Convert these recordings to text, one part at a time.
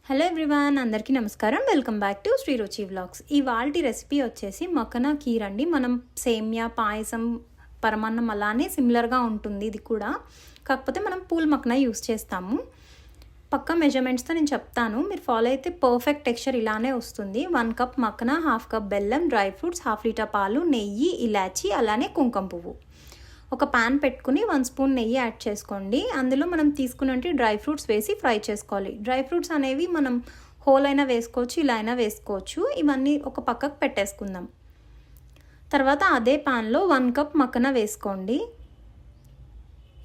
Hello everyone, అందరికీ నమస్కారం. Welcome back to Shri రుచి వ్లాగ్స్. ఇవాల్టి రెసిపీ వచ్చేసి మక్కన కీర్ అండి. మనం సేమ్యా పాయసం పరమాన్నం అలానే సిమిలర్గా ఉంటుంది ఇది కూడా, కాకపోతే మనం పూల్ మక్కన యూస్ చేస్తాము. పక్కా మెజర్మెంట్స్తో నేను చెప్తాను, మీరు ఫాలో అయితే పర్ఫెక్ట్ టెక్స్చర్ ఇలానే వస్తుంది. 1 కప్ మక్కన, 1/2 కప్ బెల్లం, డ్రై ఫ్రూట్స్, 1/2 లీటర్ పాలు, నెయ్యి, ఇలాచి, అలానే కుంకుమ పువ్వు. ఒక ప్యాన్ పెట్టుకుని 1 స్పూన్ నెయ్యి యాడ్ చేసుకోండి. అందులో మనం తీసుకున్నట్టు డ్రై ఫ్రూట్స్ వేసి ఫ్రై చేసుకోవాలి. డ్రై ఫ్రూట్స్ అనేవి మనం హోల్ అయినా వేసుకోవచ్చు, ఇలా అయినా వేసుకోవచ్చు. ఇవన్నీ ఒక పక్కకు పెట్టేసుకుందాం. తర్వాత అదే ప్యాన్లో 1 కప్ మక్కన వేసుకోండి.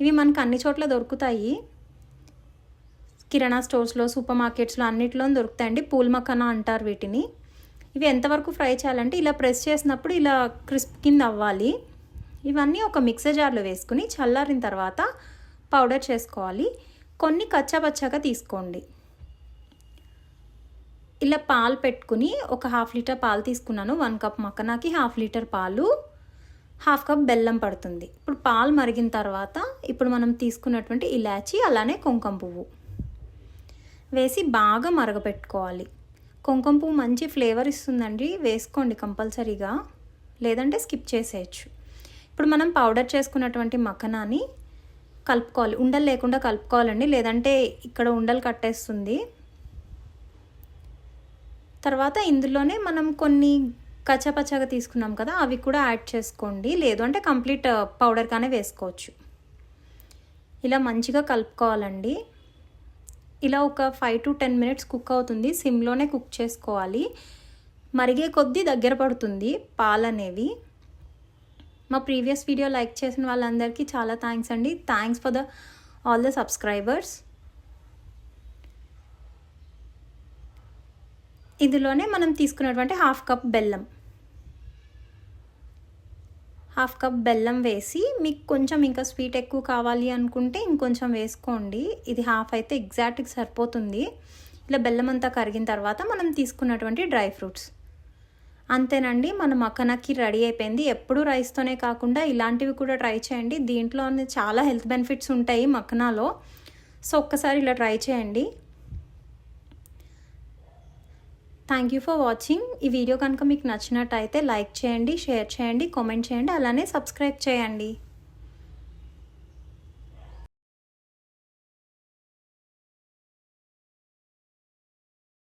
ఇవి మనకు అన్ని చోట్ల దొరుకుతాయి, కిరాణా స్టోర్స్లో, సూపర్ మార్కెట్స్లో అన్నిట్లో దొరుకుతాయండి. పూల్ మక్కన అంటారు వీటిని. ఇవి ఎంతవరకు ఫ్రై చేయాలంటే ఇలా ప్రెస్ చేసినప్పుడు ఇలా క్రిస్ప్ కింద అవ్వాలి. ఇవన్నీ ఒక మిక్సర్ జార్లో వేసుకుని చల్లారిన తర్వాత పౌడర్ చేసుకోవాలి. కొన్ని కచ్చాపచ్చాగా తీసుకోండి. ఇలా పాలు పెట్టుకుని ఒక 1/2 లీటర్ పాలు తీసుకున్నాను. 1 కప్ మక్కనాకి 1/2 లీటర్ పాలు, 1/2 కప్ బెల్లం పడుతుంది. ఇప్పుడు పాలు మరిగిన తర్వాత ఇప్పుడు మనం తీసుకున్నటువంటి ఇలాచి అలానే కుంకుమ పువ్వు వేసి బాగా మరగపెట్టుకోవాలి. కుంకుమ పువ్వు మంచి ఫ్లేవర్ ఇస్తుందండి, వేసుకోండి కంపల్సరీగా, లేదంటే స్కిప్ చేసేయచ్చు. ఇప్పుడు మనం పౌడర్ చేసుకున్నటువంటి మక్కనాని కలుపుకోవాలి. ఉండలు లేకుండా కలుపుకోవాలండి, లేదంటే ఇక్కడ ఉండలు కట్టేస్తుంది. తర్వాత ఇందులోనే మనం కొన్ని కచ్చాపచ్చాగా తీసుకున్నాం కదా, అవి కూడా యాడ్ చేసుకోండి, లేదు అంటే కంప్లీట్ పౌడర్ కానీ వేసుకోవచ్చు. ఇలా మంచిగా కలుపుకోవాలండి. ఇలా ఒక 5 to 10 మినిట్స్ కుక్ అవుతుంది. సిమ్లోనే కుక్ చేసుకోవాలి. మరిగే కొద్దీ దగ్గర పడుతుంది పాలు అనేవి. మా ప్రీవియస్ వీడియో లైక్ చేసిన వాళ్ళందరికీ చాలా థ్యాంక్స్ అండి. Thanks for all the subscribers. ఇందులోనే మనం తీసుకున్నటువంటి 1/2 కప్ బెల్లం, 1/2 కప్ బెల్లం వేసి, మీకు కొంచెం ఇంకా స్వీట్ ఎక్కువ కావాలి అనుకుంటే ఇంకొంచెం వేసుకోండి. ఇది 1/2 అయితే ఎగ్జాక్ట్గా సరిపోతుంది. ఇలా బెల్లం అంతా కరిగిన తర్వాత మనం తీసుకున్నటువంటి డ్రై ఫ్రూట్స్, అంతేనండి, మన మక్కనకి రెడీ అయిపోయింది. ఎప్పుడు రైస్తోనే కాకుండా ఇలాంటివి కూడా ట్రై చేయండి. దీంట్లో చాలా హెల్త్ బెనిఫిట్స్ ఉంటాయి మక్కనాలో. సో ఒక్కసారి ఇలా ట్రై చేయండి. Thank you for watching. ఈ వీడియో కనుక మీకు నచ్చినట్టయితే లైక్ చేయండి, షేర్ చేయండి, కామెంట్ చేయండి, అలానే సబ్స్క్రైబ్ చేయండి.